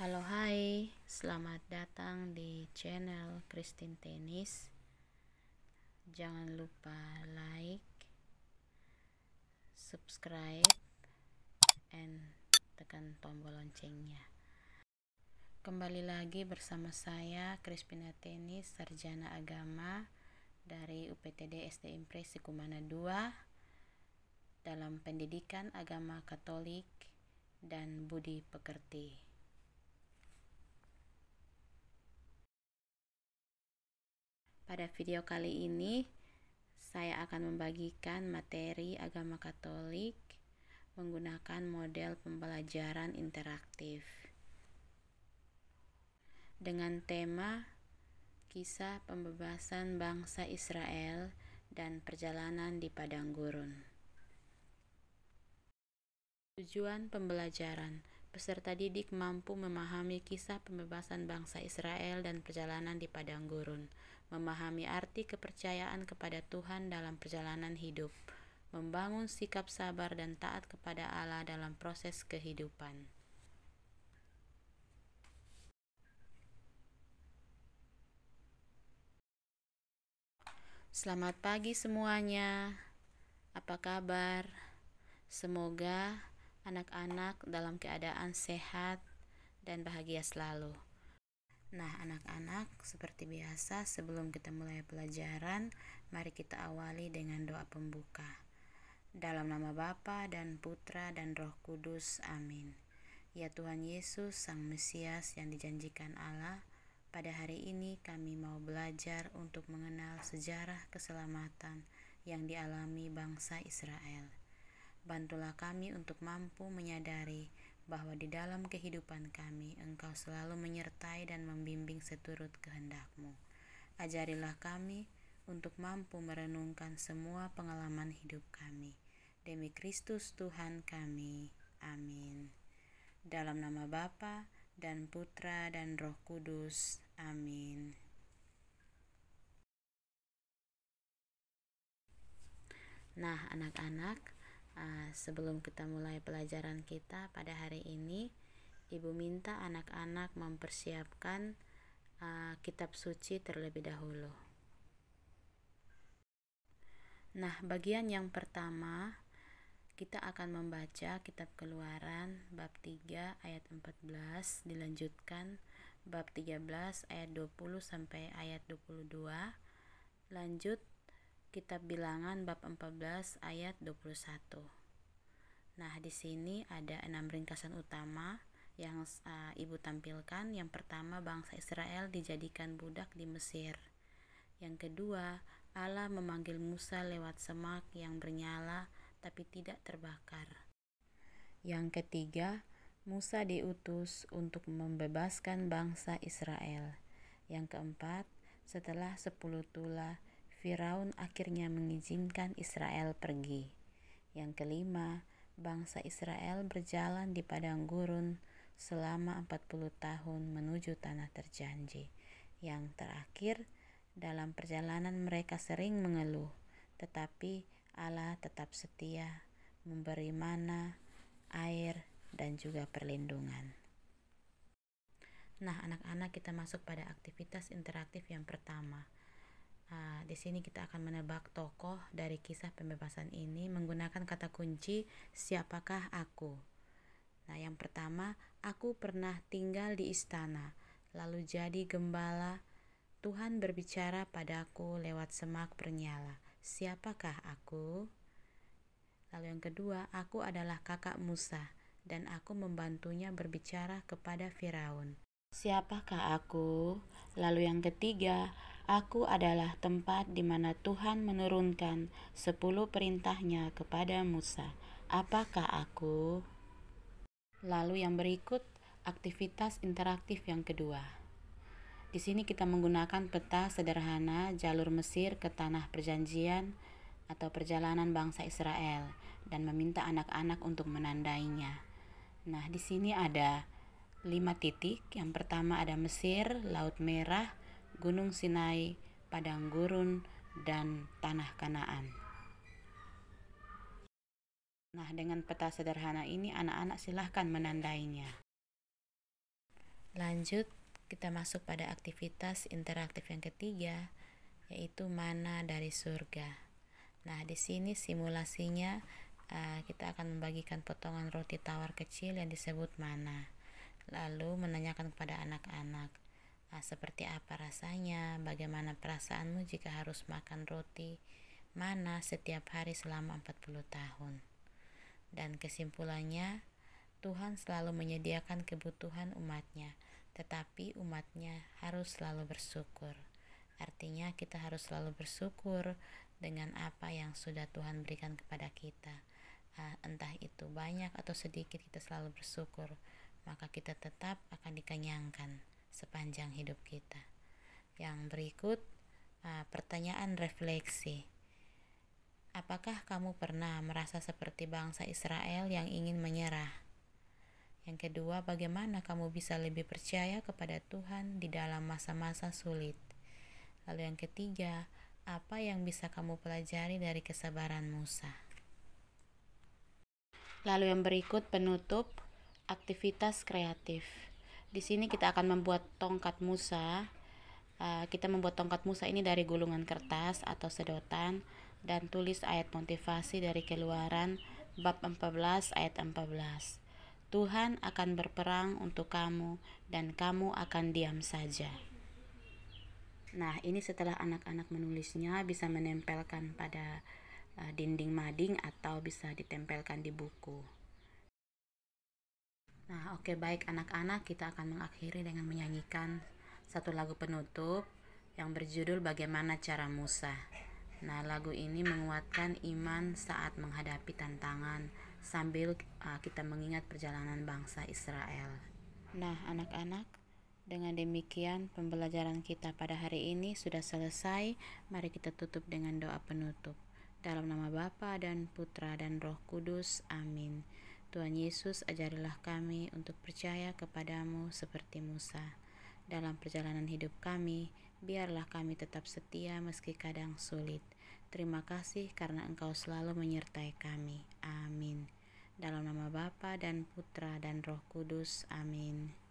Halo hai, selamat datang di channel Christine Tennis. Jangan lupa like, subscribe, and tekan tombol loncengnya. Kembali lagi bersama saya Christina Tennis, Sarjana Agama dari UPTD SD Impres Sikumana 2 dalam pendidikan agama Katolik dan budi pekerti. Pada video kali ini, saya akan membagikan materi agama Katolik menggunakan model pembelajaran interaktif dengan tema kisah pembebasan bangsa Israel dan perjalanan di padang gurun. Tujuan pembelajaran: peserta didik mampu memahami kisah pembebasan bangsa Israel dan perjalanan di padang gurun, memahami arti kepercayaan kepada Tuhan dalam perjalanan hidup, membangun sikap sabar dan taat kepada Allah dalam proses kehidupan. Selamat pagi semuanya, apa kabar? Semoga anak-anak dalam keadaan sehat dan bahagia selalu. Nah, anak-anak, seperti biasa sebelum kita mulai pelajaran, mari kita awali dengan doa pembuka. Dalam nama Bapa dan Putra dan Roh Kudus, amin. Ya Tuhan Yesus, Sang Mesias yang dijanjikan Allah, pada hari ini kami mau belajar untuk mengenal sejarah keselamatan yang dialami bangsa Israel. Bantulah kami untuk mampu menyadari bahwa di dalam kehidupan kami Engkau selalu menyertai dan membimbing seturut kehendak-Mu. Ajarilah kami untuk mampu merenungkan semua pengalaman hidup kami. Demi Kristus Tuhan kami. Amin. Dalam nama Bapa dan Putra dan Roh Kudus. Amin. Nah, anak-anak, sebelum kita mulai pelajaran kita pada hari ini, Ibu minta anak-anak mempersiapkan kitab suci terlebih dahulu. Nah, bagian yang pertama kita akan membaca kitab Keluaran bab 3 ayat 14, dilanjutkan bab 13 ayat 20 sampai ayat 22, lanjut kitab Bilangan bab 14 ayat 21. Nah, di sini ada 6 ringkasan utama yang Ibu tampilkan. Yang pertama, bangsa Israel dijadikan budak di Mesir. Yang kedua, Allah memanggil Musa lewat semak yang bernyala tapi tidak terbakar. Yang ketiga, Musa diutus untuk membebaskan bangsa Israel. Yang keempat, setelah 10 tula, Firaun akhirnya mengizinkan Israel pergi. Yang kelima, bangsa Israel berjalan di padang gurun selama 40 tahun menuju tanah terjanji. Yang terakhir, dalam perjalanan mereka sering mengeluh, tetapi Allah tetap setia, memberi mana, air, dan juga perlindungan. Nah, anak-anak, kita masuk pada aktivitas interaktif yang pertama. Di sini kita akan menebak tokoh dari kisah pembebasan ini menggunakan kata kunci siapakah aku. Nah, yang pertama, aku pernah tinggal di istana, lalu jadi gembala. Tuhan berbicara padaku lewat semak bernyala. Siapakah aku? Lalu yang kedua, aku adalah kakak Musa dan aku membantunya berbicara kepada Firaun. Siapakah aku? Lalu yang ketiga, aku adalah tempat di mana Tuhan menurunkan 10 perintahnya kepada Musa. Apakah aku? Lalu yang berikut, aktivitas interaktif yang kedua. Di sini kita menggunakan peta sederhana jalur Mesir ke tanah perjanjian atau perjalanan bangsa Israel dan meminta anak-anak untuk menandainya. Nah, di sini ada 5 titik. Yang pertama ada Mesir, Laut Merah, Gunung Sinai, Padang Gurun, dan Tanah Kanaan. Nah, dengan peta sederhana ini anak-anak silahkan menandainya. Lanjut, kita masuk pada aktivitas interaktif yang ketiga, yaitu mana dari surga. Nah, di sini simulasinya kita akan membagikan potongan roti tawar kecil yang disebut mana, lalu menanyakan kepada anak-anak, seperti apa rasanya, bagaimana perasaanmu jika harus makan roti mana setiap hari selama 40 tahun. Dan kesimpulannya, Tuhan selalu menyediakan kebutuhan umatnya, tetapi umatnya harus selalu bersyukur. Artinya kita harus selalu bersyukur dengan apa yang sudah Tuhan berikan kepada kita. Entah itu banyak atau sedikit, kita selalu bersyukur, maka kita tetap akan dikenyangkan sepanjang hidup kita. Yang berikut, pertanyaan refleksi. Apakah kamu pernah merasa seperti bangsa Israel yang ingin menyerah? Yang kedua, bagaimana kamu bisa lebih percaya kepada Tuhan di dalam masa-masa sulit? Lalu yang ketiga, apa yang bisa kamu pelajari dari kesabaran Musa? Lalu yang berikut penutup, aktivitas kreatif. Di sini kita akan membuat tongkat Musa. Kita membuat tongkat Musa ini dari gulungan kertas atau sedotan, dan tulis ayat motivasi dari Keluaran bab 14 ayat 14. Tuhan akan berperang untuk kamu dan kamu akan diam saja. Nah, ini setelah anak-anak menulisnya, bisa menempelkan pada dinding mading atau bisa ditempelkan di buku. Nah, oke, baik anak-anak, kita akan mengakhiri dengan menyanyikan satu lagu penutup yang berjudul Bagaimana Cara Musa. Nah, lagu ini menguatkan iman saat menghadapi tantangan sambil kita mengingat perjalanan bangsa Israel. Nah, anak-anak, dengan demikian pembelajaran kita pada hari ini sudah selesai. Mari kita tutup dengan doa penutup. Dalam nama Bapa dan Putra dan Roh Kudus. Amin. Tuhan Yesus, ajarilah kami untuk percaya kepadamu seperti Musa. Dalam perjalanan hidup kami, biarlah kami tetap setia meski kadang sulit. Terima kasih karena Engkau selalu menyertai kami. Amin. Dalam nama Bapa dan Putra dan Roh Kudus. Amin.